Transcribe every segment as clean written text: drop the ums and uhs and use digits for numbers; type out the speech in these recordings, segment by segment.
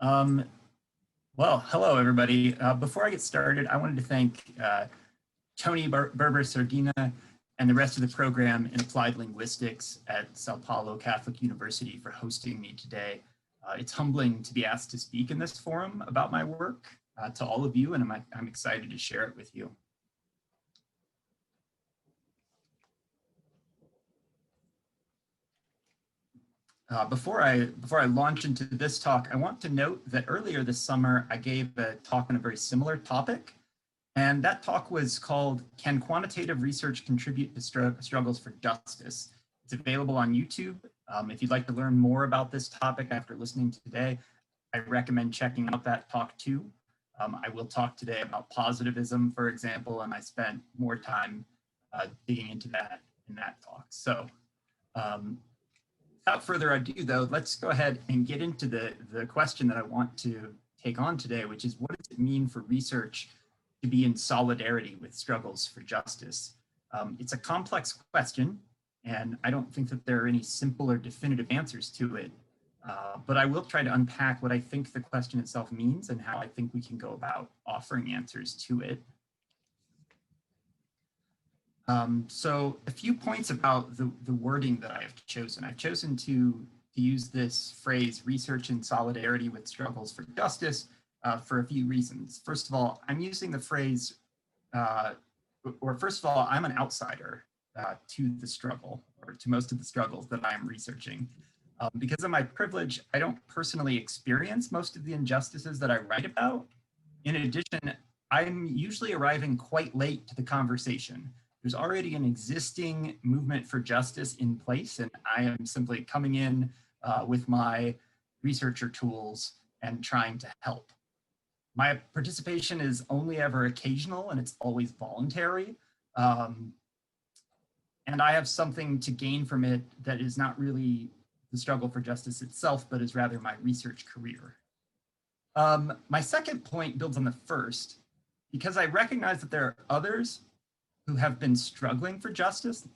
Um, well, hello, everybody. Before I get started, I wanted to thank Tony Berber-Sardina and the rest of the program in Applied Linguistics at Sao Paulo Catholic University for hosting me today. It's humbling to be asked to speak in this forum about my work to all of you, and I'm excited to share it with you. Before I launch into this talk, I want to note that earlier this summer, I gave a talk on a very similar topic. And that talk was called, Can Quantitative Research Contribute to Struggles for Justice? It's available on YouTube. If you'd like to learn more about this topic after listening to today, I recommend checking out that talk too. I will talk today about positivism, for example, and I spent more time digging into that in that talk. So without further ado, though, let's go ahead and get into the question that I want to take on today, which is, what does it mean for research to be in solidarity with struggles for justice? It's a complex question, and I don't think that there are any simple or definitive answers to it, but I will try to unpack what I think the question itself means and how I think we can go about offering answers to it. So a few points about the wording that I have chosen. I've chosen to use this phrase, research in solidarity with struggles for justice, for a few reasons. First of all, I'm using the phrase, first of all, I'm an outsider to the struggle, or to most of the struggles that I'm researching. Because of my privilege, I don't personally experience most of the injustices that I write about. In addition, I'm usually arriving quite late to the conversation. There's already an existing movement for justice in place, and I am simply coming in with my researcher tools and trying to help. My participation is only ever occasional, and it's always voluntary. And I have something to gain from it that is not really the struggle for justice itself, but is rather my research career. My second point builds on the first, because I recognize that there are others who have been struggling for justice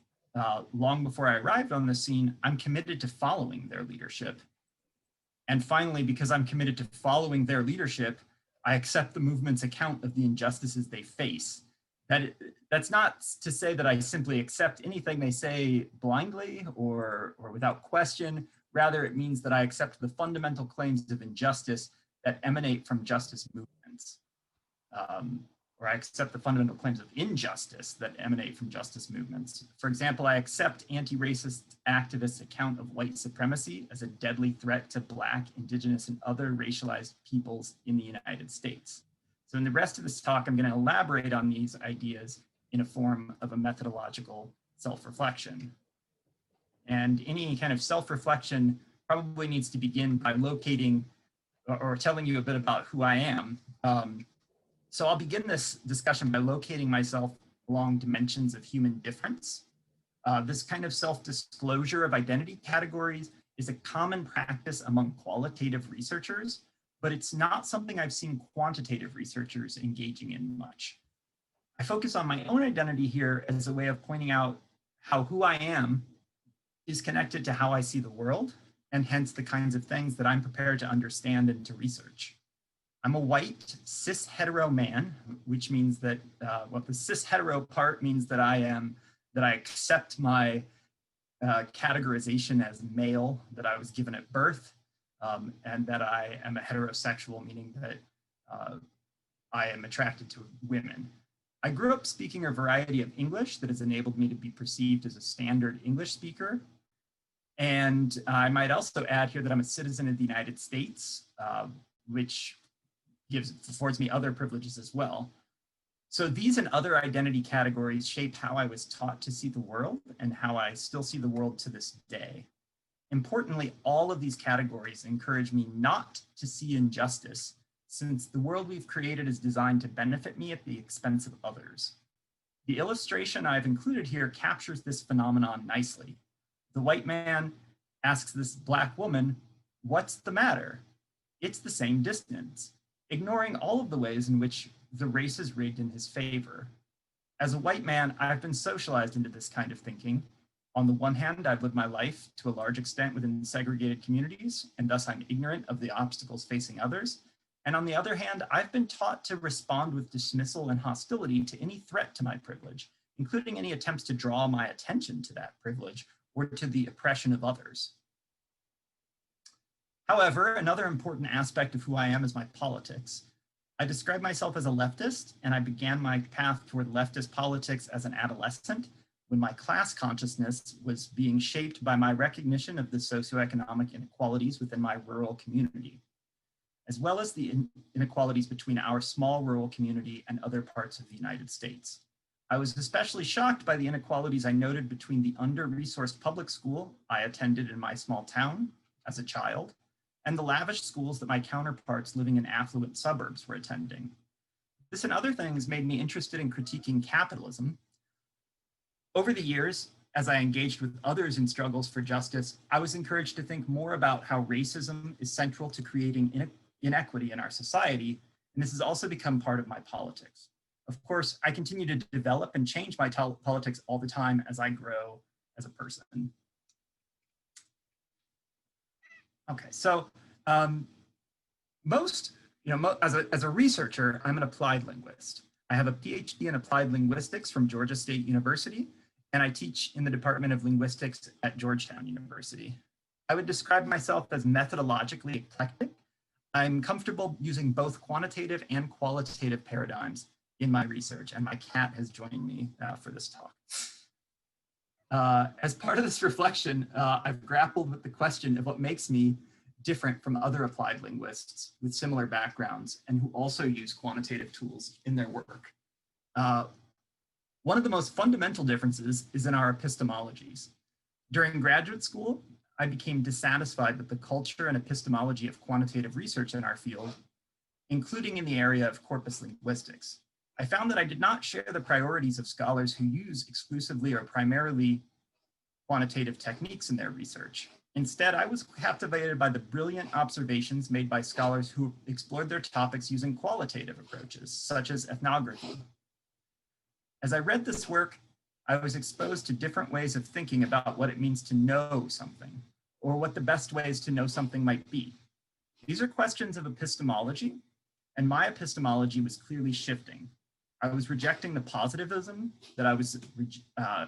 long before I arrived on the scene. I'm committed to following their leadership. And finally, because I'm committed to following their leadership, I accept the movement's account of the injustices they face. That's not to say that I simply accept anything they say blindly or without question. Rather, it means that I accept the fundamental claims of injustice that emanate from justice movements. Or I accept the fundamental claims of injustice that emanate from justice movements. For example, I accept anti-racist activists' account of white supremacy as a deadly threat to Black, Indigenous, and other racialized peoples in the United States. So in the rest of this talk, I'm going to elaborate on these ideas in a form of a methodological self-reflection. And any kind of self-reflection probably needs to begin by locating or telling you a bit about who I am. So I'll begin this discussion by locating myself along dimensions of human difference. This kind of self-disclosure of identity categories is a common practice among qualitative researchers, but it's not something I've seen quantitative researchers engaging in much. I focus on my own identity here as a way of pointing out how who I am is connected to how I see the world, and hence the kinds of things that I'm prepared to understand and to research. I'm a white cis hetero man, which means that the cis hetero part means that I accept my categorization as male that I was given at birth, and that I am a heterosexual, meaning that I am attracted to women. I grew up speaking a variety of English that has enabled me to be perceived as a standard English speaker. And I might also add here that I'm a citizen of the United States, which affords me other privileges as well. So these and other identity categories shape how I was taught to see the world and how I still see the world to this day. Importantly, all of these categories encourage me not to see injustice, since the world we've created is designed to benefit me at the expense of others. The illustration I've included here captures this phenomenon nicely. The white man asks this Black woman, "What's the matter?" It's the same distance, ignoring all of the ways in which the race is rigged in his favor. As a white man, I've been socialized into this kind of thinking, On the one hand, I've lived my life to a large extent within segregated communities, and thus I'm ignorant of the obstacles facing others. And on the other hand, I've been taught to respond with dismissal and hostility to any threat to my privilege, including any attempts to draw my attention to that privilege or to the oppression of others. However, another important aspect of who I am is my politics. I describe myself as a leftist, and I began my path toward leftist politics as an adolescent, when my class consciousness was being shaped by my recognition of the socioeconomic inequalities within my rural community, as well as the inequalities between our small rural community and other parts of the United States. I was especially shocked by the inequalities I noted between the under-resourced public school I attended in my small town as a child, and the lavish schools that my counterparts living in affluent suburbs were attending. This and other things made me interested in critiquing capitalism. Over the years, as I engaged with others in struggles for justice, I was encouraged to think more about how racism is central to creating inequity in our society, and this has also become part of my politics. Of course, I continue to develop and change my politics all the time as I grow as a person. Okay, so as a researcher, I'm an applied linguist. I have a PhD in applied linguistics from Georgia State University, and I teach in the Department of Linguistics at Georgetown University. I would describe myself as methodologically eclectic. I'm comfortable using both quantitative and qualitative paradigms in my research, and my cat has joined me for this talk. As part of this reflection, I've grappled with the question of what makes me different from other applied linguists with similar backgrounds and who also use quantitative tools in their work. One of the most fundamental differences is in our epistemologies. During graduate school, I became dissatisfied with the culture and epistemology of quantitative research in our field, including in the area of corpus linguistics. I found that I did not share the priorities of scholars who use exclusively or primarily quantitative techniques in their research. Instead, I was captivated by the brilliant observations made by scholars who explored their topics using qualitative approaches, such as ethnography. As I read this work, I was exposed to different ways of thinking about what it means to know something, or what the best ways to know something might be. These are questions of epistemology, and my epistemology was clearly shifting. I was rejecting the positivism that I was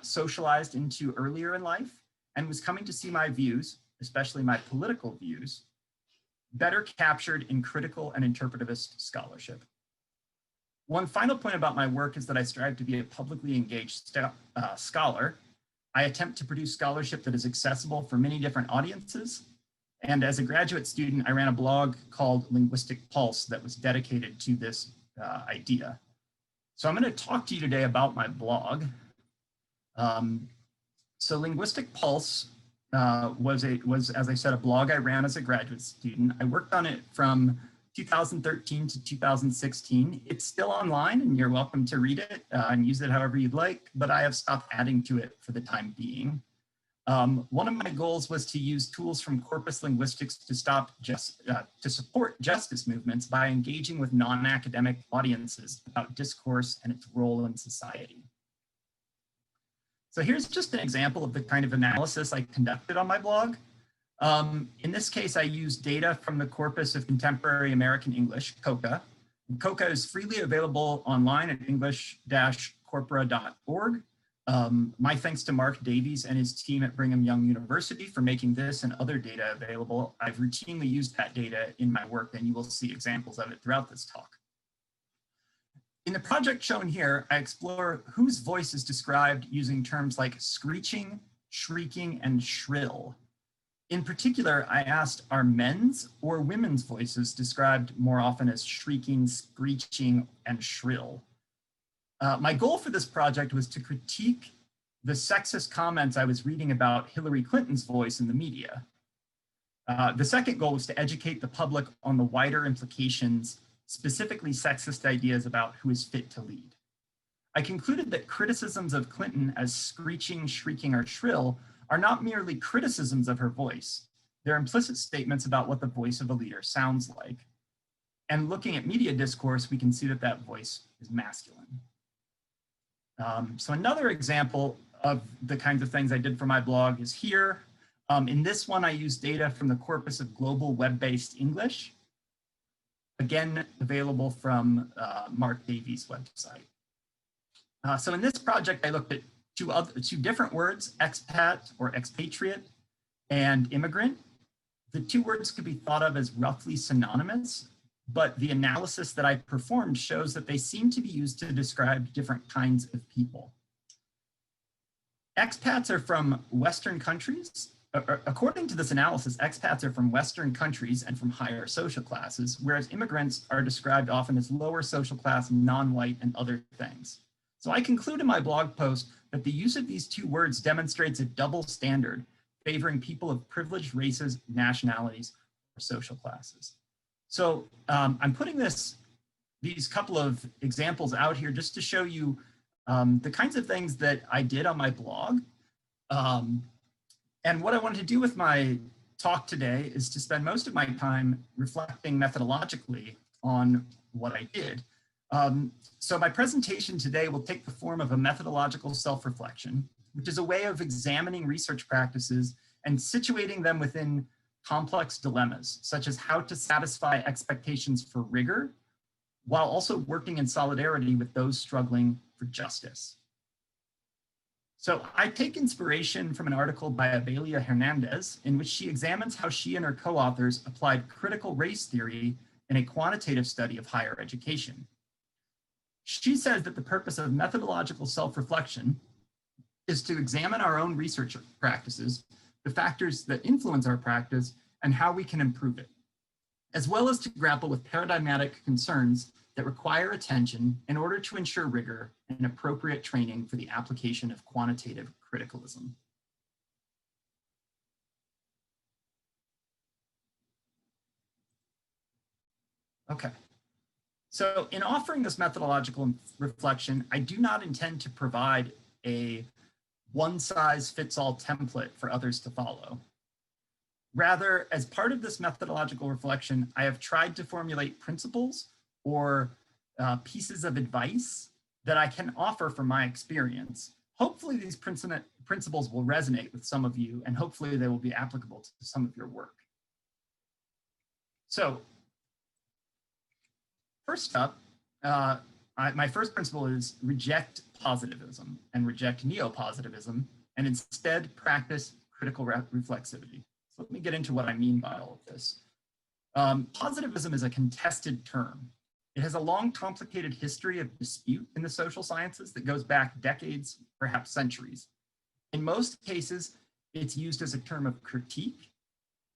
socialized into earlier in life, and was coming to see my views, especially my political views, better captured in critical and interpretivist scholarship. One final point about my work is that I strive to be a publicly engaged scholar. I attempt to produce scholarship that is accessible for many different audiences. And as a graduate student, I ran a blog called Linguistic Pulse that was dedicated to this idea. So I'm going to talk to you today about my blog. So Linguistic Pulse was, as I said, a blog I ran as a graduate student. I worked on it from 2013 to 2016. It's still online and you're welcome to read it and use it however you'd like, but I have stopped adding to it for the time being. One of my goals was to use tools from corpus linguistics to support justice movements by engaging with non-academic audiences about discourse and its role in society. So here's just an example of the kind of analysis I conducted on my blog. In this case, I used data from the Corpus of Contemporary American English, COCA. COCA is freely available online at english-corpora.org. My thanks to Mark Davies and his team at Brigham Young University for making this and other data available. I've routinely used that data in my work, and you will see examples of it throughout this talk. In the project shown here, I explore whose voice is described using terms like screeching, shrieking, and shrill. In particular, I asked, are men's or women's voices described more often as shrieking, screeching, and shrill? My goal for this project was to critique the sexist comments I was reading about Hillary Clinton's voice in the media. The second goal was to educate the public on the wider implications, specifically sexist ideas about who is fit to lead. I concluded that criticisms of Clinton as screeching, shrieking, or shrill are not merely criticisms of her voice. They're implicit statements about what the voice of a leader sounds like. And looking at media discourse, we can see that that voice is masculine. So another example of the kinds of things I did for my blog is here. In this one, I use data from the corpus of global web-based English, again, available from Mark Davies' website. So in this project, I looked at two different words, expat or expatriate and immigrant. The two words could be thought of as roughly synonymous, but the analysis that I performed shows that they seem to be used to describe different kinds of people. Expats are from Western countries. According to this analysis, expats are from Western countries and from higher social classes, whereas immigrants are described often as lower social class, non-white, and other things. So I conclude in my blog post that the use of these two words demonstrates a double standard favoring people of privileged races, nationalities, or social classes. So I'm putting these couple of examples out here just to show you the kinds of things that I did on my blog. And what I wanted to do with my talk today is to spend most of my time reflecting methodologically on what I did. So my presentation today will take the form of a methodological self-reflection, which is a way of examining research practices and situating them within complex dilemmas, such as how to satisfy expectations for rigor, while also working in solidarity with those struggling for justice. So I take inspiration from an article by Abelia Hernandez, in which she examines how she and her co-authors applied critical race theory in a quantitative study of higher education. She says that the purpose of methodological self-reflection is to examine our own research practices, the factors that influence our practice, and how we can improve it, as well as to grapple with paradigmatic concerns that require attention in order to ensure rigor and appropriate training for the application of quantitative criticalism. Okay. So in offering this methodological reflection, I do not intend to provide a one-size-fits-all template for others to follow. Rather, as part of this methodological reflection, I have tried to formulate principles or pieces of advice that I can offer from my experience. Hopefully these principles will resonate with some of you, and hopefully they will be applicable to some of your work. So first up, my first principle is reject positivism and reject neopositivism, and instead practice critical reflexivity. So let me get into what I mean by all of this. Positivism is a contested term. It has a long, complicated history of dispute in the social sciences that goes back decades, perhaps centuries. In most cases, it's used as a term of critique.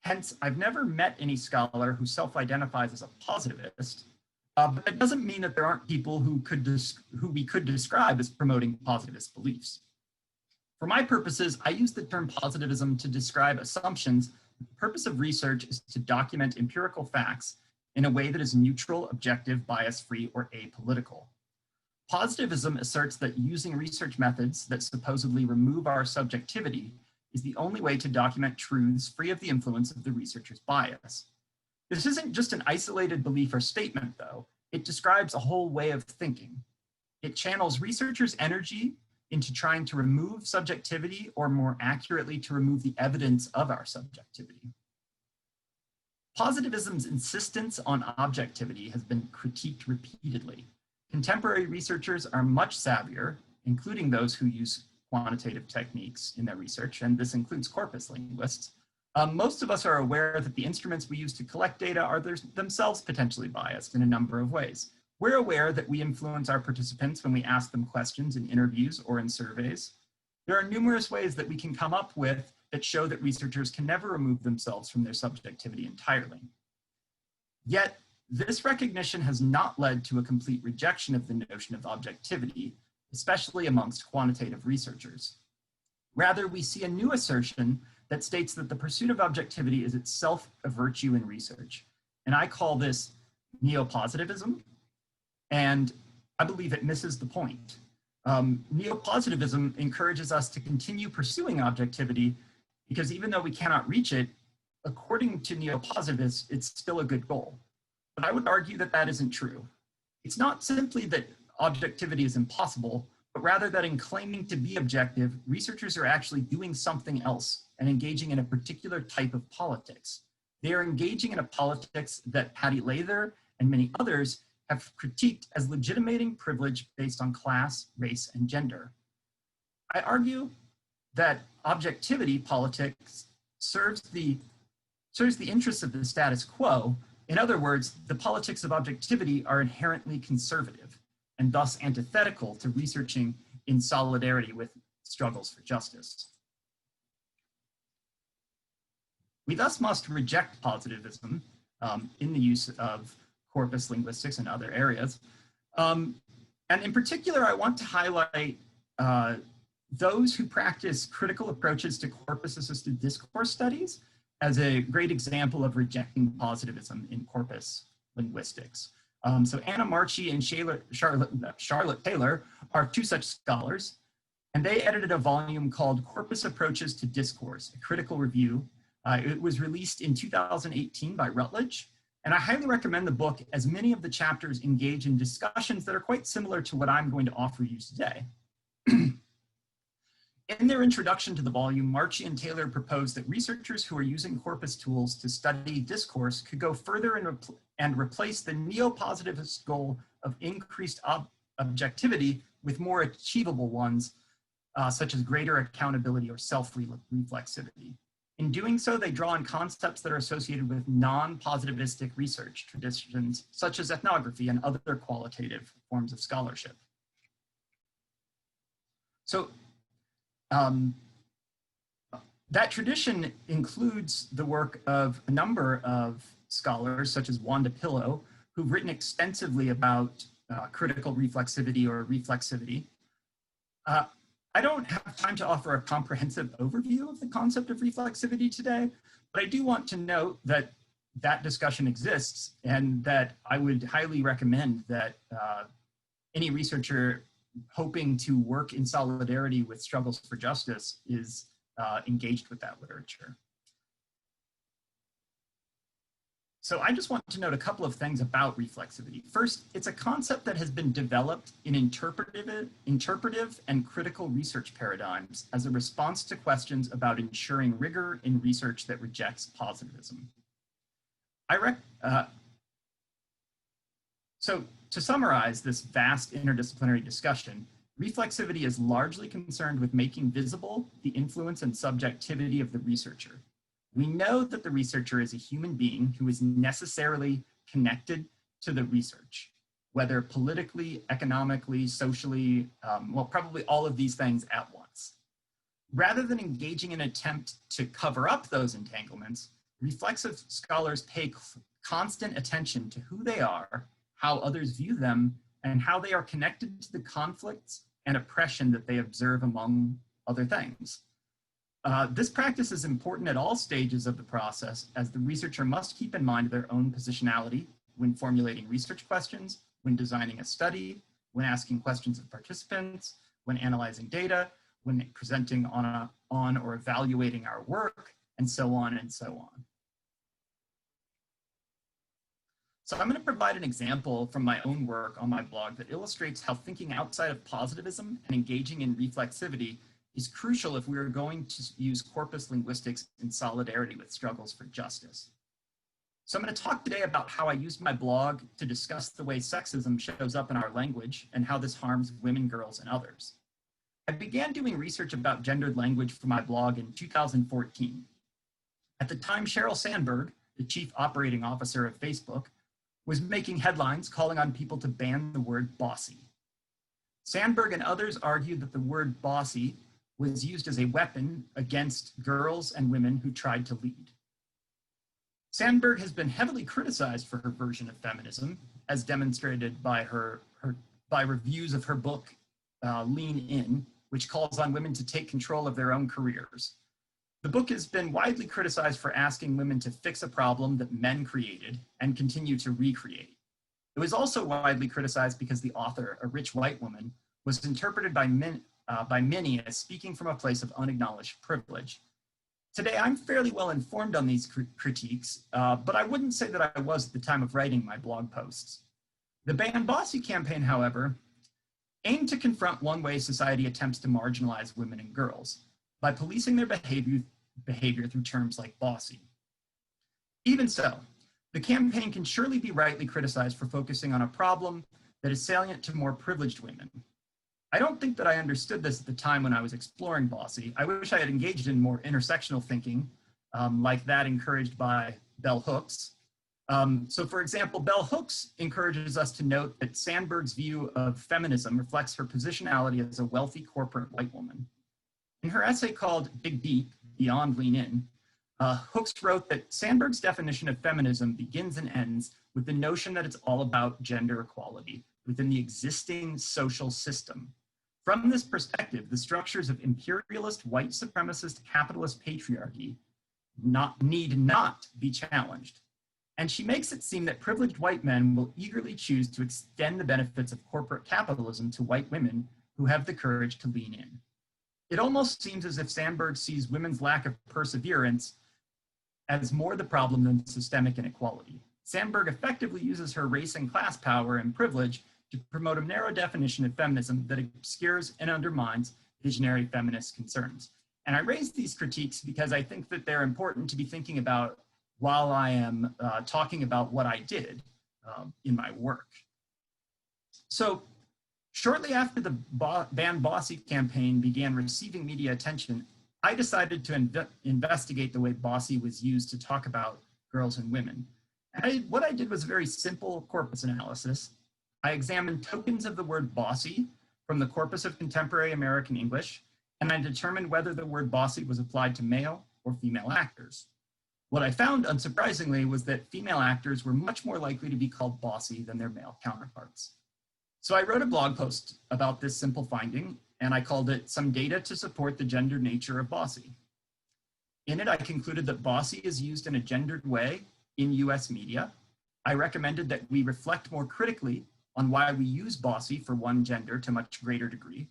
Hence, I've never met any scholar who self-identifies as a positivist, but that doesn't mean that there aren't people who we could describe as promoting positivist beliefs. For my purposes, I use the term positivism to describe assumptions. The purpose of research is to document empirical facts in a way that is neutral, objective, bias-free, or apolitical. Positivism asserts that using research methods that supposedly remove our subjectivity is the only way to document truths free of the influence of the researcher's bias. This isn't just an isolated belief or statement, though. It describes a whole way of thinking. It channels researchers' energy into trying to remove subjectivity, or more accurately, to remove the evidence of our subjectivity. Positivism's insistence on objectivity has been critiqued repeatedly. Contemporary researchers are much savvier, including those who use quantitative techniques in their research, and this includes corpus linguists. Most of us are aware that the instruments we use to collect data are themselves potentially biased in a number of ways. We're aware that we influence our participants when we ask them questions in interviews or in surveys. There are numerous ways that we can come up with that show that researchers can never remove themselves from their subjectivity entirely. Yet, this recognition has not led to a complete rejection of the notion of objectivity, especially amongst quantitative researchers. Rather, we see a new assertion that states that the pursuit of objectivity is itself a virtue in research. And I call this neopositivism, and I believe it misses the point. Neopositivism encourages us to continue pursuing objectivity because even though we cannot reach it, according to neopositivists, it's still a good goal. But I would argue that that isn't true. It's not simply that objectivity is impossible, but rather that in claiming to be objective, researchers are actually doing something else and engaging in a particular type of politics. They are engaging in a politics that Patty Lather and many others have critiqued as legitimating privilege based on class, race, and gender. I argue that objectivity politics serves the interests of the status quo. In other words, the politics of objectivity are inherently conservative and thus antithetical to researching in solidarity with struggles for justice. We thus must reject positivism in the use of corpus linguistics and other areas. And in particular, I want to highlight those who practice critical approaches to corpus-assisted discourse studies as a great example of rejecting positivism in corpus linguistics. So Anna Marchi and Charlotte Taylor are two such scholars, and they edited a volume called Corpus Approaches to Discourse, a critical review. It was released in 2018 by Routledge, and I highly recommend the book as many of the chapters engage in discussions that are quite similar to what I'm going to offer you today. In their introduction to the volume, Marchi and Taylor proposed that researchers who are using corpus tools to study discourse could go further and replace the neopositivist goal of increased objectivity with more achievable ones, such as greater accountability or self-reflexivity. In doing so, they draw on concepts that are associated with non-positivistic research traditions, such as ethnography and other qualitative forms of scholarship. So, that tradition includes the work of a number of scholars, such as Wanda Pillow, who've written extensively about critical reflexivity or reflexivity. I don't have time to offer a comprehensive overview of the concept of reflexivity today, but I do want to note that that discussion exists and that I would highly recommend that any researcher hoping to work in solidarity with struggles for justice is engaged with that literature. So I just want to note a couple of things about reflexivity. First, it's a concept that has been developed in interpretive and critical research paradigms as a response to questions about ensuring rigor in research that rejects positivism. So to summarize this vast interdisciplinary discussion, reflexivity is largely concerned with making visible the influence and subjectivity of the researcher. We know that the researcher is a human being who is necessarily connected to the research, whether politically, economically, socially, well, probably all of these things at once. Rather than engaging in an attempt to cover up those entanglements, reflexive scholars pay constant attention to who they are, how others view them, and how they are connected to the conflicts and oppression that they observe among other things. This practice is important at all stages of the process, as the researcher must keep in mind their own positionality when formulating research questions, when designing a study, when asking questions of participants, when analyzing data, when presenting on or evaluating our work, and so on and so on. So I'm going to provide an example from my own work on my blog that illustrates how thinking outside of positivism and engaging in reflexivity is crucial if we are going to use corpus linguistics in solidarity with struggles for justice. So I'm going to talk today about how I used my blog to discuss the way sexism shows up in our language and how this harms women, girls, and others. I began doing research about gendered language for my blog in 2014. At the time, Sheryl Sandberg, the chief operating officer of Facebook, was making headlines calling on people to ban the word bossy. Sandberg and others argued that the word bossy was used as a weapon against girls and women who tried to lead. Sandberg has been heavily criticized for her version of feminism, as demonstrated by by reviews of her book, Lean In, which calls on women to take control of their own careers. The book has been widely criticized for asking women to fix a problem that men created and continue to recreate. It was also widely criticized because the author, a rich white woman, was interpreted by many as speaking from a place of unacknowledged privilege. Today, I'm fairly well informed on these critiques, but I wouldn't say that I was at the time of writing my blog posts. The Ban Bossy campaign, however, aimed to confront one way society attempts to marginalize women and girls by policing their behavior through terms like bossy. Even so, the campaign can surely be rightly criticized for focusing on a problem that is salient to more privileged women. I don't think that I understood this at the time when I was exploring bossy. I wish I had engaged in more intersectional thinking, like that encouraged by bell hooks. So for example, bell hooks encourages us to note that Sandberg's view of feminism reflects her positionality as a wealthy corporate white woman. In her essay called Dig Deep, Beyond Lean In, Hooks wrote that Sandberg's definition of feminism begins and ends with the notion that it's all about gender equality within the existing social system. From this perspective, the structures of imperialist, white supremacist, capitalist patriarchy need not be challenged. And she makes it seem that privileged white men will eagerly choose to extend the benefits of corporate capitalism to white women who have the courage to lean in. It almost seems as if Sandberg sees women's lack of perseverance as more the problem than systemic inequality. Sandberg effectively uses her race and class power and privilege to promote a narrow definition of feminism that obscures and undermines visionary feminist concerns. And I raise these critiques because I think that they're important to be thinking about while I am talking about what I did in my work. So shortly after the Ban Bossy campaign began receiving media attention, I decided to investigate the way bossy was used to talk about girls and women. And what I did was a very simple corpus analysis. I examined tokens of the word bossy from the corpus of contemporary American English, and I determined whether the word bossy was applied to male or female actors. What I found, unsurprisingly, was that female actors were much more likely to be called bossy than their male counterparts. So I wrote a blog post about this simple finding, and I called it Some Data to Support the Gender Nature of Bossy. In it, I concluded that bossy is used in a gendered way in US media. I recommended that we reflect more critically on why we use bossy for one gender to much greater degree.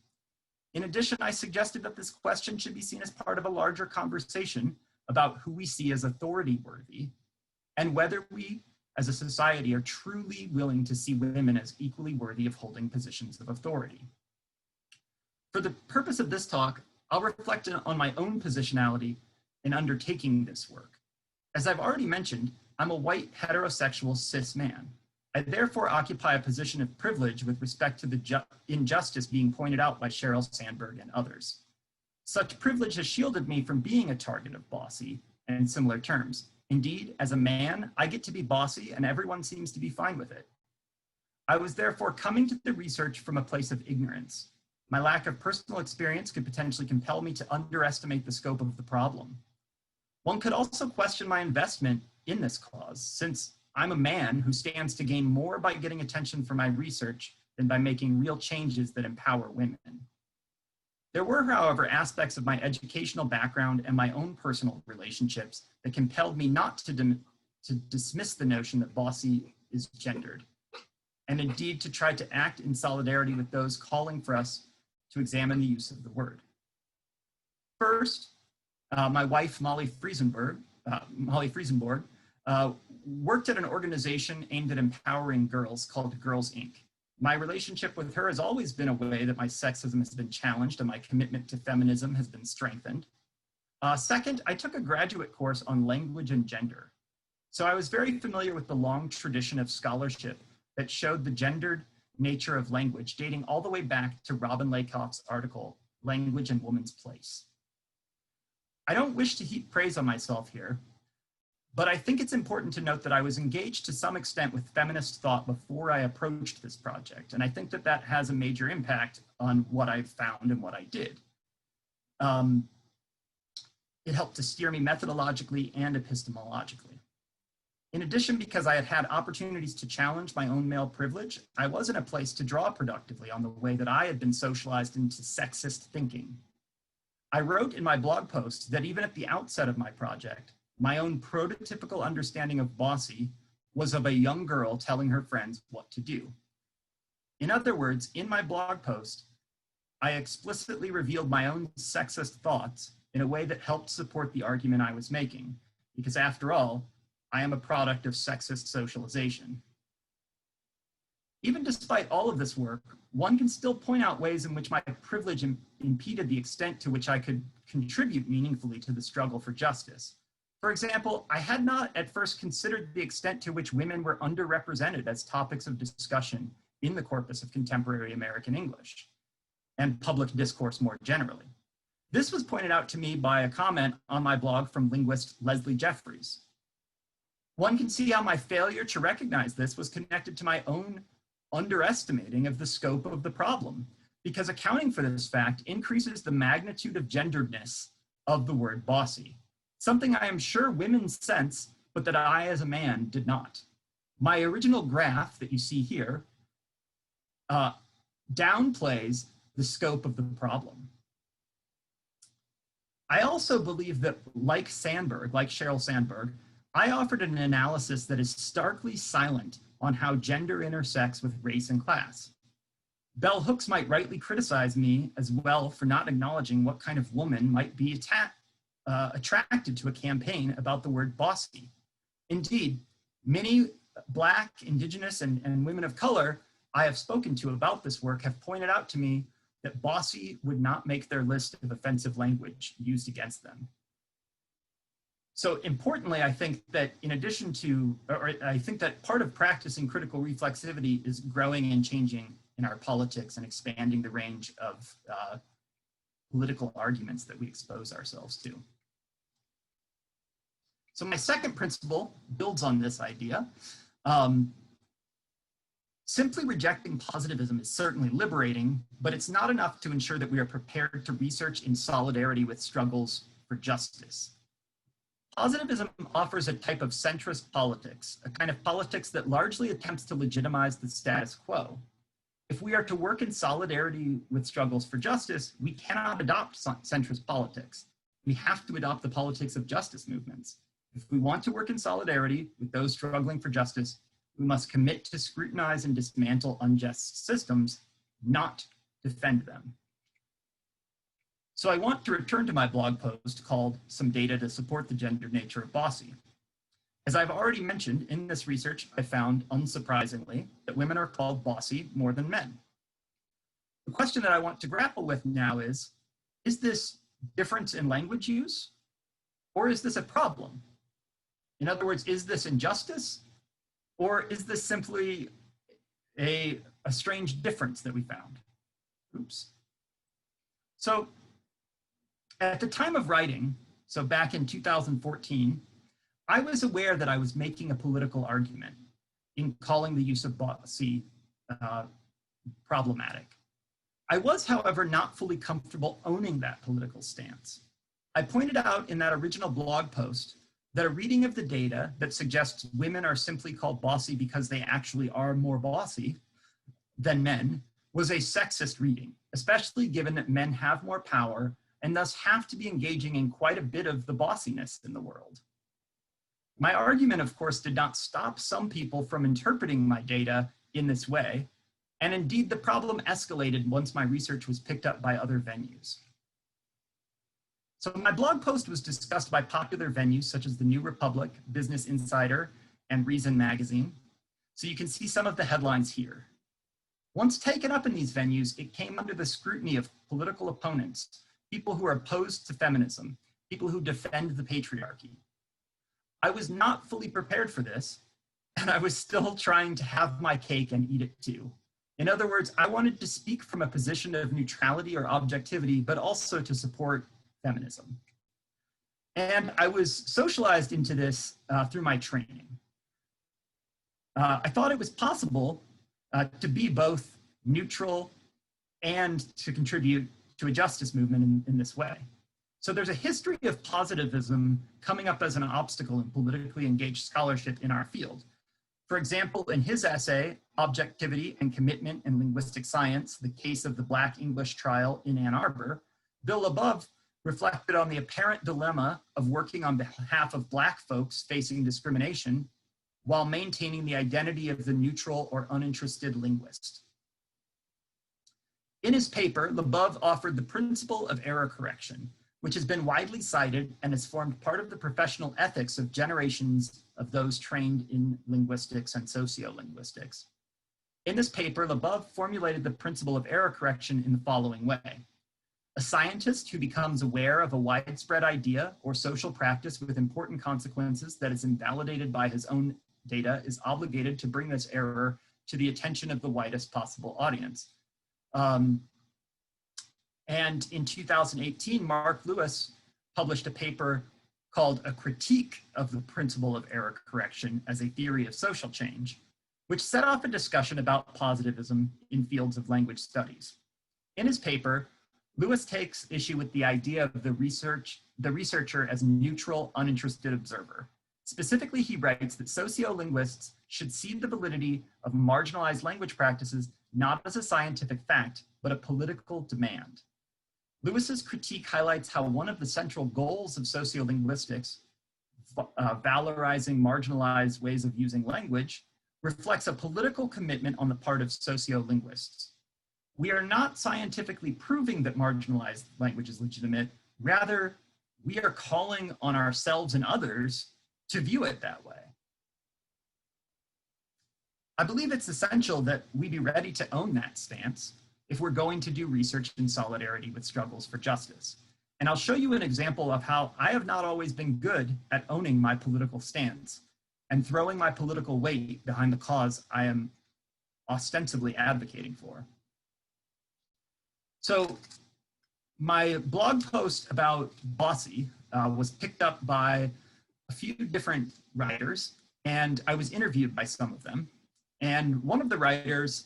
In addition, I suggested that this question should be seen as part of a larger conversation about who we see as authority worthy and whether we as a society are truly willing to see women as equally worthy of holding positions of authority. For the purpose of this talk, I'll reflect on my own positionality in undertaking this work. As I've already mentioned, I'm a white heterosexual cis man. I therefore occupy a position of privilege with respect to the injustice being pointed out by Sheryl Sandberg and others. Such privilege has shielded me from being a target of bossy and similar terms. Indeed, as a man, I get to be bossy and everyone seems to be fine with it. I was therefore coming to the research from a place of ignorance. My lack of personal experience could potentially compel me to underestimate the scope of the problem. One could also question my investment in this cause, since I'm a man who stands to gain more by getting attention for my research than by making real changes that empower women. There were, however, aspects of my educational background and my own personal relationships that compelled me not to dismiss the notion that bossy is gendered, and indeed to try to act in solidarity with those calling for us to examine the use of the word. First, my wife, Molly Friesenborg, worked at an organization aimed at empowering girls called Girls, Inc. My relationship with her has always been a way that my sexism has been challenged and my commitment to feminism has been strengthened. Second, I took a graduate course on language and gender. So I was very familiar with the long tradition of scholarship that showed the gendered nature of language dating all the way back to Robin Lakoff's article, Language and Woman's Place. I don't wish to heap praise on myself here, but I think it's important to note that I was engaged to some extent with feminist thought before I approached this project, and I think that that has a major impact on what I found and what I did. It helped to steer me methodologically and epistemologically. In addition, because I had had opportunities to challenge my own male privilege, I was in a place to draw productively on the way that I had been socialized into sexist thinking. I wrote in my blog post that even at the outset of my project, my own prototypical understanding of bossy was of a young girl telling her friends what to do. In other words, in my blog post, I explicitly revealed my own sexist thoughts in a way that helped support the argument I was making, because after all, I am a product of sexist socialization. Even despite all of this work, one can still point out ways in which my privilege impeded the extent to which I could contribute meaningfully to the struggle for justice. For example, I had not at first considered the extent to which women were underrepresented as topics of discussion in the corpus of contemporary American English and public discourse more generally. This was pointed out to me by a comment on my blog from linguist Leslie Jeffries. One can see how my failure to recognize this was connected to my own underestimating of the scope of the problem, because accounting for this fact increases the magnitude of genderedness of the word bossy, something I am sure women sense, but that I as a man did not. My original graph that you see here downplays the scope of the problem. I also believe that, like Sheryl Sandberg, I offered an analysis that is starkly silent on how gender intersects with race and class. Bell Hooks might rightly criticize me as well for not acknowledging what kind of woman might be attracted to a campaign about the word bossy. Indeed, many Black, Indigenous, and women of color I have spoken to about this work have pointed out to me that bossy would not make their list of offensive language used against them. So importantly, I think that in addition to, or I think that part of practicing critical reflexivity is growing and changing in our politics and expanding the range of political arguments that we expose ourselves to. So my second principle builds on this idea. Simply rejecting positivism is certainly liberating, but it's not enough to ensure that we are prepared to research in solidarity with struggles for justice. Positivism offers a type of centrist politics, a kind of politics that largely attempts to legitimize the status quo. If we are to work in solidarity with struggles for justice, we cannot adopt centrist politics. We have to adopt the politics of justice movements. If we want to work in solidarity with those struggling for justice, we must commit to scrutinize and dismantle unjust systems, not defend them. So I want to return to my blog post called Some Data to Support the Gendered Nature of Bossy. As I've already mentioned, in this research, I found, unsurprisingly, that women are called bossy more than men. The question that I want to grapple with now is this difference in language use, or is this a problem? In other words, is this injustice, or is this simply a strange difference that we found? Oops. So at the time of writing, so back in 2014, I was aware that I was making a political argument in calling the use of bossy problematic. I was, however, not fully comfortable owning that political stance. I pointed out in that original blog post that a reading of the data that suggests women are simply called bossy because they actually are more bossy than men was a sexist reading, especially given that men have more power and thus have to be engaging in quite a bit of the bossiness in the world. My argument, of course, did not stop some people from interpreting my data in this way, and indeed the problem escalated once my research was picked up by other venues. So my blog post was discussed by popular venues such as the New Republic, Business Insider, and Reason Magazine. So you can see some of the headlines here. Once taken up in these venues, it came under the scrutiny of political opponents, people who are opposed to feminism, people who defend the patriarchy. I was not fully prepared for this, and I was still trying to have my cake and eat it too. In other words, I wanted to speak from a position of neutrality or objectivity, but also to support feminism. And I was socialized into this through my training. I thought it was possible to be both neutral and to contribute to a justice movement in this way. So there's a history of positivism coming up as an obstacle in politically engaged scholarship in our field. For example, in his essay, Objectivity and Commitment in Linguistic Science, the Case of the Black English Trial in Ann Arbor, Bill Above reflected on the apparent dilemma of working on behalf of Black folks facing discrimination while maintaining the identity of the neutral or uninterested linguist. In his paper, Labov offered the principle of error correction, which has been widely cited and has formed part of the professional ethics of generations of those trained in linguistics and sociolinguistics. In this paper, Labov formulated the principle of error correction in the following way. A scientist who becomes aware of a widespread idea or social practice with important consequences that is invalidated by his own data is obligated to bring this error to the attention of the widest possible audience. And in 2018, Mark Lewis published a paper called A Critique of the Principle of Error Correction as a Theory of Social Change, which set off a discussion about positivism in fields of language studies. In his paper, Lewis takes issue with the idea of the researcher as neutral, uninterested observer. Specifically, he writes that sociolinguists should see the validity of marginalized language practices not as a scientific fact, but a political demand. Lewis's critique highlights how one of the central goals of sociolinguistics, valorizing marginalized ways of using language, reflects a political commitment on the part of sociolinguists. We are not scientifically proving that marginalized language is legitimate. Rather, we are calling on ourselves and others to view it that way. I believe it's essential that we be ready to own that stance if we're going to do research in solidarity with struggles for justice. And I'll show you an example of how I have not always been good at owning my political stance and throwing my political weight behind the cause I am ostensibly advocating for. So my blog post about Bossy was picked up by a few different writers, and I was interviewed by some of them. And one of the writers,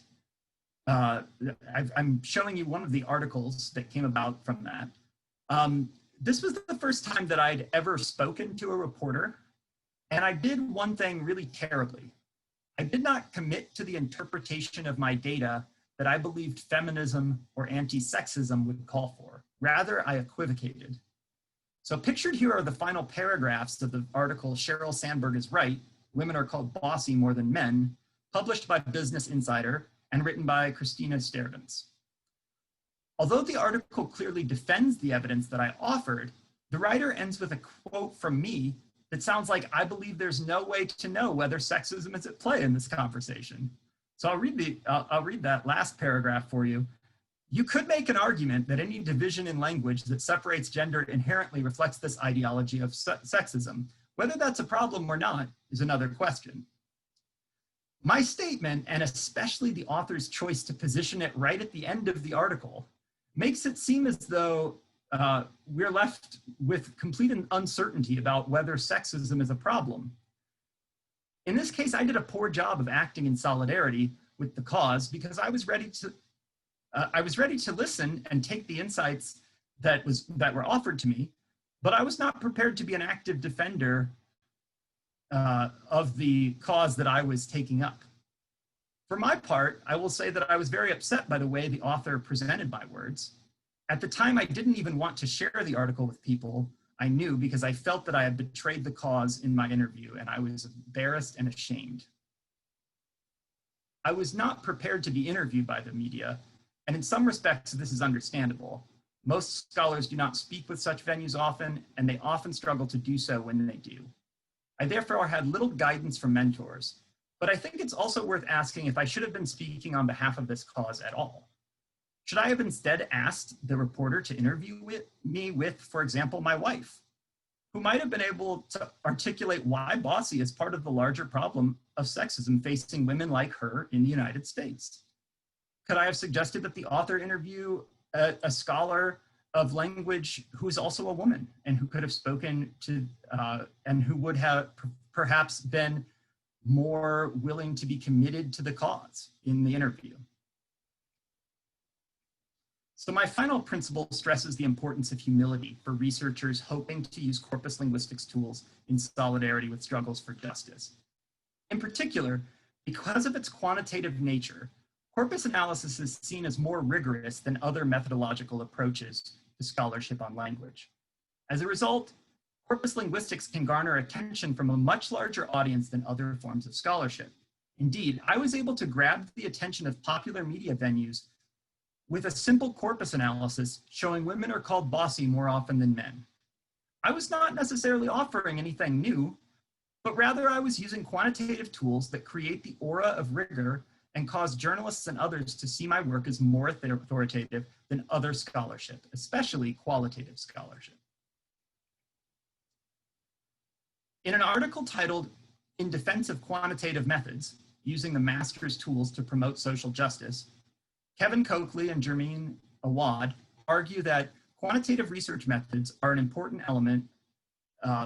I'm showing you one of the articles that came about from that. This was the first time that I'd ever spoken to a reporter, and I did one thing really terribly. I did not commit to the interpretation of my data that I believed feminism or anti-sexism would call for. Rather, I equivocated. So pictured here are the final paragraphs of the article Sheryl Sandberg is Right, Women Are Called Bossy More Than Men, published by Business Insider and written by Christina Sterdens. Although the article clearly defends the evidence that I offered, the writer ends with a quote from me that sounds like I believe there's no way to know whether sexism is at play in this conversation. So I'll read that last paragraph for you. You could make an argument that any division in language that separates gender inherently reflects this ideology of sexism. Whether that's a problem or not is another question. My statement, and especially the author's choice to position it right at the end of the article, makes it seem as though we're left with complete uncertainty about whether sexism is a problem. In this case, I did a poor job of acting in solidarity with the cause because I was ready to listen and take the insights that were offered to me, but I was not prepared to be an active defender of the cause that I was taking up. For my part, I will say that I was very upset by the way the author presented my words. At the time, I didn't even want to share the article with people I knew because I felt that I had betrayed the cause in my interview and I was embarrassed and ashamed. I was not prepared to be interviewed by the media, and in some respects, this is understandable. Most scholars do not speak with such venues often, and they often struggle to do so when they do. I therefore had little guidance from mentors, but I think it's also worth asking if I should have been speaking on behalf of this cause at all. Should I have instead asked the reporter to interview me with, for example, my wife, who might have been able to articulate why Bossy is part of the larger problem of sexism facing women like her in the United States? Could I have suggested that the author interview a scholar of language who is also a woman and who could have spoken to, and who would have perhaps been more willing to be committed to the cause in the interview? So my final principle stresses the importance of humility for researchers hoping to use corpus linguistics tools in solidarity with struggles for justice. In particular, because of its quantitative nature, corpus analysis is seen as more rigorous than other methodological approaches to scholarship on language. As a result, corpus linguistics can garner attention from a much larger audience than other forms of scholarship. Indeed, I was able to grab the attention of popular media venues with a simple corpus analysis showing women are called bossy more often than men. I was not necessarily offering anything new, but rather I was using quantitative tools that create the aura of rigor and cause journalists and others to see my work as more authoritative than other scholarship, especially qualitative scholarship. In an article titled "In Defense of Quantitative Methods, Using the Master's Tools to Promote Social Justice," Kevin Coakley and Jermaine Awad argue that quantitative research methods are an important element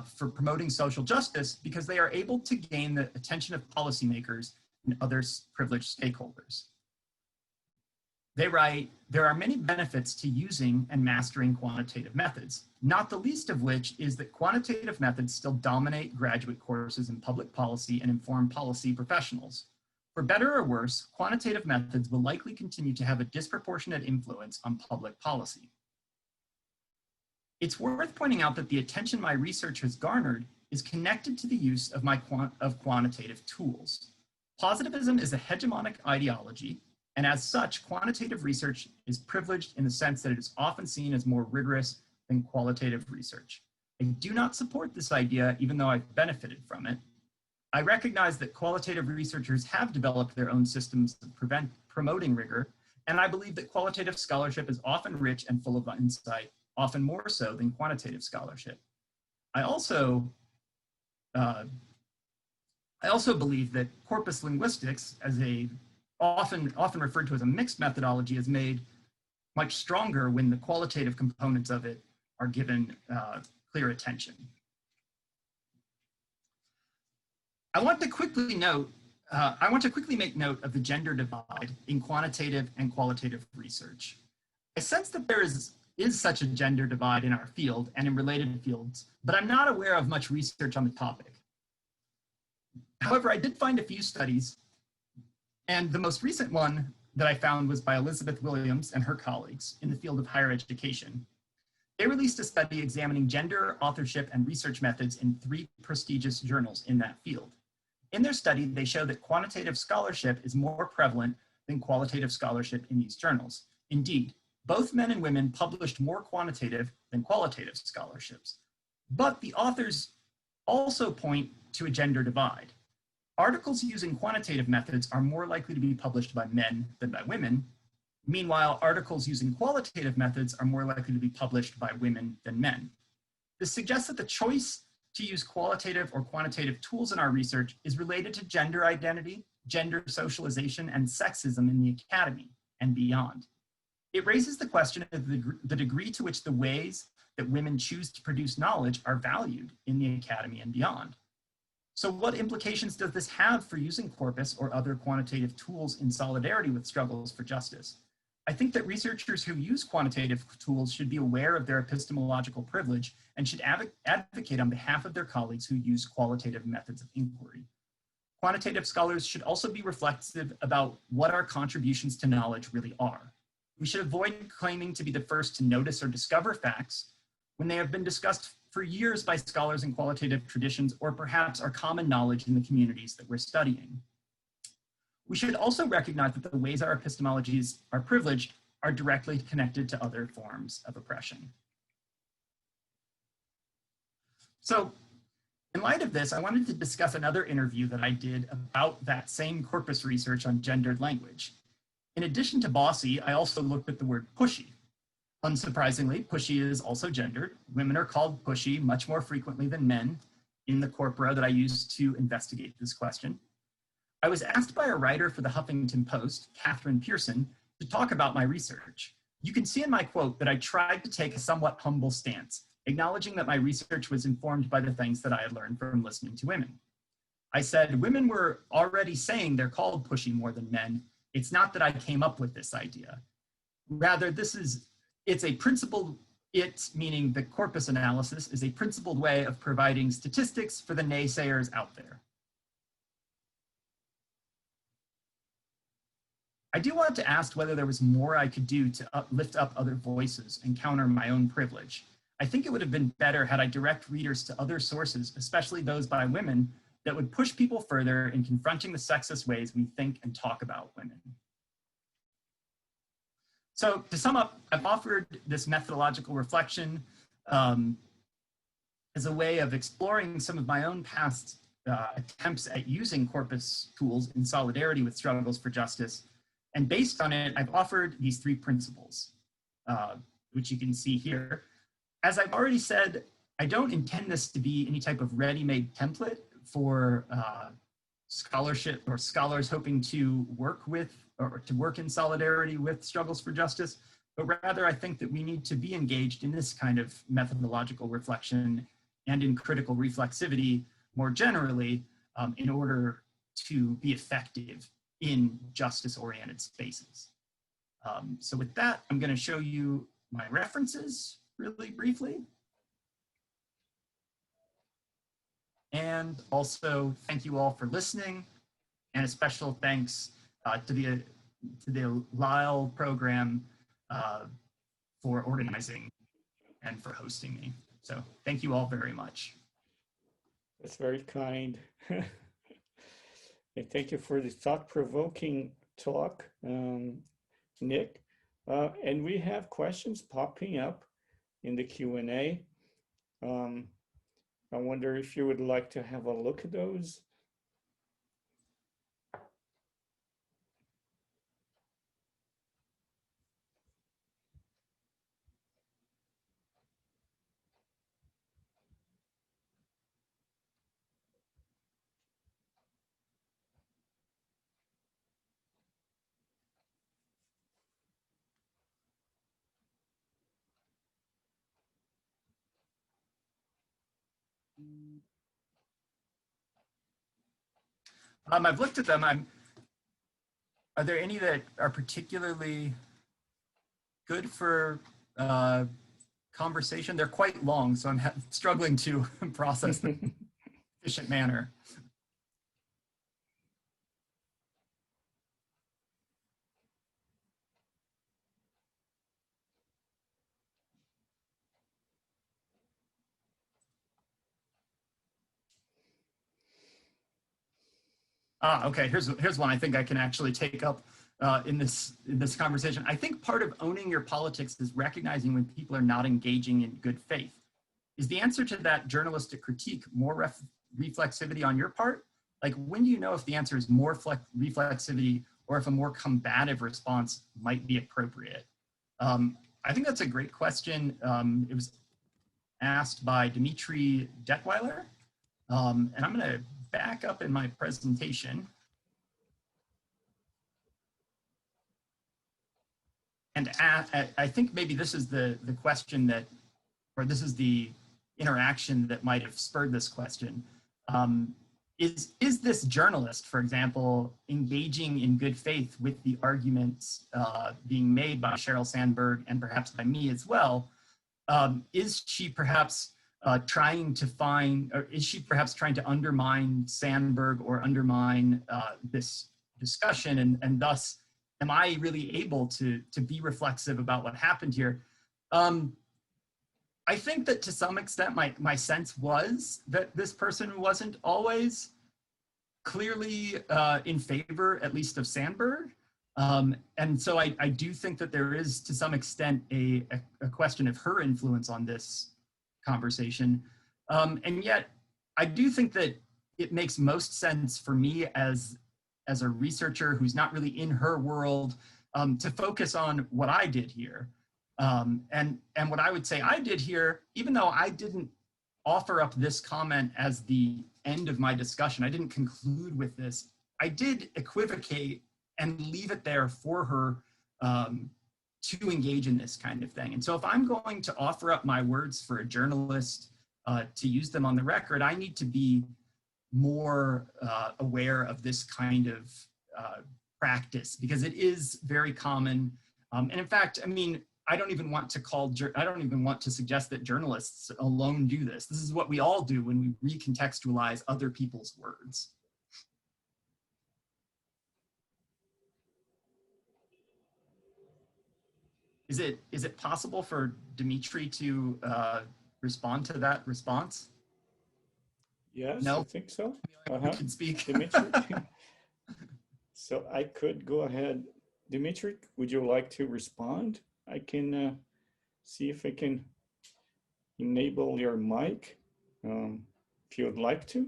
for promoting social justice because they are able to gain the attention of policymakers and other privileged stakeholders. They write, "There are many benefits to using and mastering quantitative methods, not the least of which is that quantitative methods still dominate graduate courses in public policy and inform policy professionals. For better or worse, quantitative methods will likely continue to have a disproportionate influence on public policy." It's worth pointing out that the attention my research has garnered is connected to the use of quantitative tools. Positivism is a hegemonic ideology, and as such, quantitative research is privileged in the sense that it is often seen as more rigorous than qualitative research. I do not support this idea, even though I've benefited from it. I recognize that qualitative researchers have developed their own systems of promoting rigor, and I believe that qualitative scholarship is often rich and full of insight, often more so than quantitative scholarship. I also believe that corpus linguistics, as often referred to as a mixed methodology, is made much stronger when the qualitative components of it are given clear attention. I want to quickly make note of the gender divide in quantitative and qualitative research. I sense that there is such a gender divide in our field and in related fields, but I'm not aware of much research on the topic. However, I did find a few studies, and the most recent one that I found was by Elizabeth Williams and her colleagues in the field of higher education. They released a study examining gender, authorship, and research methods in 3 prestigious journals in that field. In their study, they show that quantitative scholarship is more prevalent than qualitative scholarship in these journals. Indeed, both men and women published more quantitative than qualitative scholarships. But the authors also point to a gender divide. Articles using quantitative methods are more likely to be published by men than by women. Meanwhile, articles using qualitative methods are more likely to be published by women than men. This suggests that the choice to use qualitative or quantitative tools in our research is related to gender identity, gender socialization, and sexism in the academy and beyond. It raises the question of the degree to which the ways that women choose to produce knowledge are valued in the academy and beyond. So what implications does this have for using corpus or other quantitative tools in solidarity with struggles for justice? I think that researchers who use quantitative tools should be aware of their epistemological privilege and should advocate on behalf of their colleagues who use qualitative methods of inquiry. Quantitative scholars should also be reflexive about what our contributions to knowledge really are. We should avoid claiming to be the first to notice or discover facts when they have been discussed for years by scholars in qualitative traditions, or perhaps are common knowledge in the communities that we're studying. We should also recognize that the ways our epistemologies are privileged are directly connected to other forms of oppression. So, in light of this, I wanted to discuss another interview that I did about that same corpus research on gendered language. In addition to bossy, I also looked at the word pushy. Unsurprisingly, pushy is also gendered. Women are called pushy much more frequently than men in the corpora that I used to investigate this question. I was asked by a writer for the Huffington Post, Catherine Pearson, to talk about my research. You can see in my quote that I tried to take a somewhat humble stance, acknowledging that my research was informed by the things that I had learned from listening to women. I said, women were already saying they're called pushy more than men. It's not that I came up with this idea. Rather, it's a principled, meaning the corpus analysis, is a principled way of providing statistics for the naysayers out there. I do want to ask whether there was more I could do to lift up other voices and counter my own privilege. I think it would have been better had I direct readers to other sources, especially those by women, that would push people further in confronting the sexist ways we think and talk about women. So to sum up, I've offered this methodological reflection as a way of exploring some of my own past attempts at using corpus tools in solidarity with struggles for justice. And based on it, I've offered these 3 principles, which you can see here. As I've already said, I don't intend this to be any type of ready-made template for scholarship or scholars hoping to work with or to work in solidarity with struggles for justice, but rather I think that we need to be engaged in this kind of methodological reflection and in critical reflexivity more generally in order to be effective in justice-oriented spaces. So with that, I'm going to show you my references really briefly. And also thank you all for listening, and a special thanks to the LAEL program for organizing and for hosting me. So thank you all very much. That's very kind. And thank you for the thought-provoking talk, Nick. And we have questions popping up in the Q&A. I wonder if you would like to have a look at those. I've looked at them. Are there any that are particularly good for conversation? They're quite long, so I'm struggling to process them in an efficient manner. Okay, here's one I think I can actually take up in this conversation. I think part of owning your politics is recognizing when people are not engaging in good faith. Is the answer to that journalistic critique more reflexivity on your part? Like, when do you know if the answer is more reflexivity or if a more combative response might be appropriate? I think that's a great question. It was asked by Dimitri Detweiler, and I'm going to back up in my presentation. And I think maybe this is the question that, or this is the interaction that might have spurred this question. Is this journalist, for example, engaging in good faith with the arguments being made by Sheryl Sandberg and perhaps by me as well? Is she perhaps trying to find, or is she perhaps trying to undermine Sandberg or undermine this discussion, and thus am I really able to be reflexive about what happened here? I think that to some extent my sense was that this person wasn't always clearly in favor, at least of Sandberg. And so I do think that there is to some extent a question of her influence on this conversation. And yet I do think that it makes most sense for me as a researcher who's not really in her world to focus on what I did here. And what I would say I did here, even though I didn't offer up this comment as the end of my discussion, I didn't conclude with this, I did equivocate and leave it there for her to engage in this kind of thing. And so if I'm going to offer up my words for a journalist to use them on the record, I need to be more aware of this kind of practice, because it is very common. And in fact, I mean, I don't even want to suggest that journalists alone do this. This is what we all do when we recontextualize other people's words. Is it possible for Dimitri to respond to that response? Yes, no? I think so. You can speak. Dimitri. So I could go ahead. Dimitri, would you like to respond? I can see if I can enable your mic if you would like to.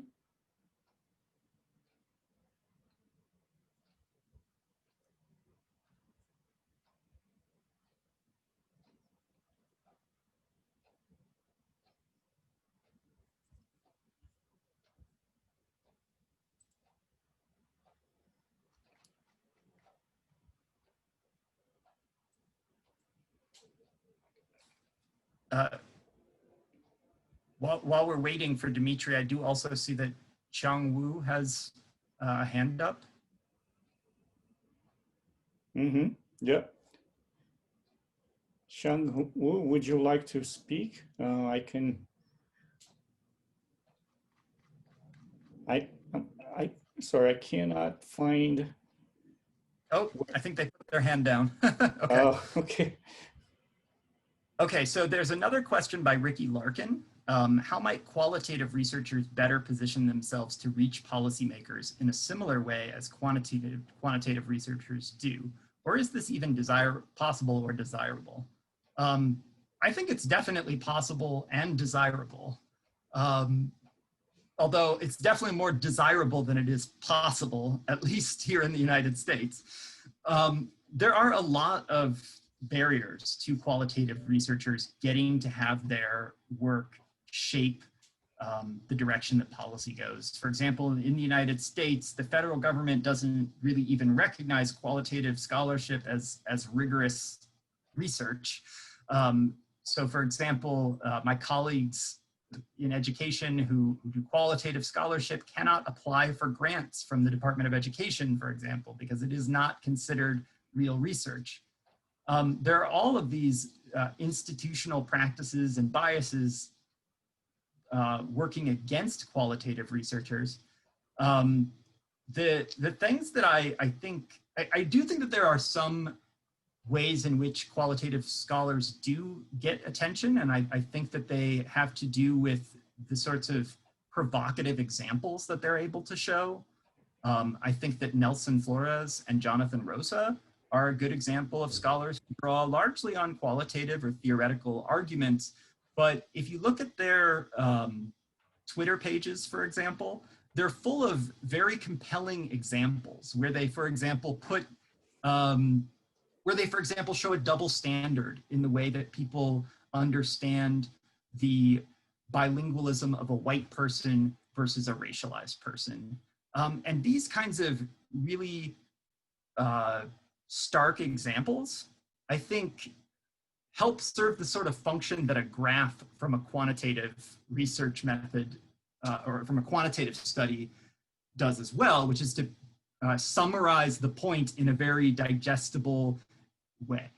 While we're waiting for Dimitri, I do also see that Chang Wu has a hand up. Mm-hmm. Yeah. Shang Wu, would you like to speak? I can. Sorry, I cannot find. Oh, I think they put their hand down. Okay. Oh, okay. Okay, so there's another question by Ricky Larkin. How might qualitative researchers better position themselves to reach policymakers in a similar way as quantitative researchers do? Or is this even possible or desirable? I think it's definitely possible and desirable. Although it's definitely more desirable than it is possible, at least here in the United States. There are a lot of barriers to qualitative researchers getting to have their work shape the direction that policy goes. For example, in the United States, the federal government doesn't really even recognize qualitative scholarship as rigorous research. So for example, my colleagues in education who do qualitative scholarship cannot apply for grants from the Department of Education, for example, because it is not considered real research. There are all of these institutional practices and biases working against qualitative researchers. The things that I do think that there are some ways in which qualitative scholars do get attention, and I think that they have to do with the sorts of provocative examples that they're able to show. I think that Nelson Flores and Jonathan Rosa are a good example of scholars who draw largely on qualitative or theoretical arguments. But if you look at their Twitter pages, for example, they're full of very compelling examples where they, for example, show a double standard in the way that people understand the bilingualism of a white person versus a racialized person. And these kinds of really stark examples, I think, help serve the sort of function that a graph from a quantitative research method or from a quantitative study does as well, which is to summarize the point in a very digestible way.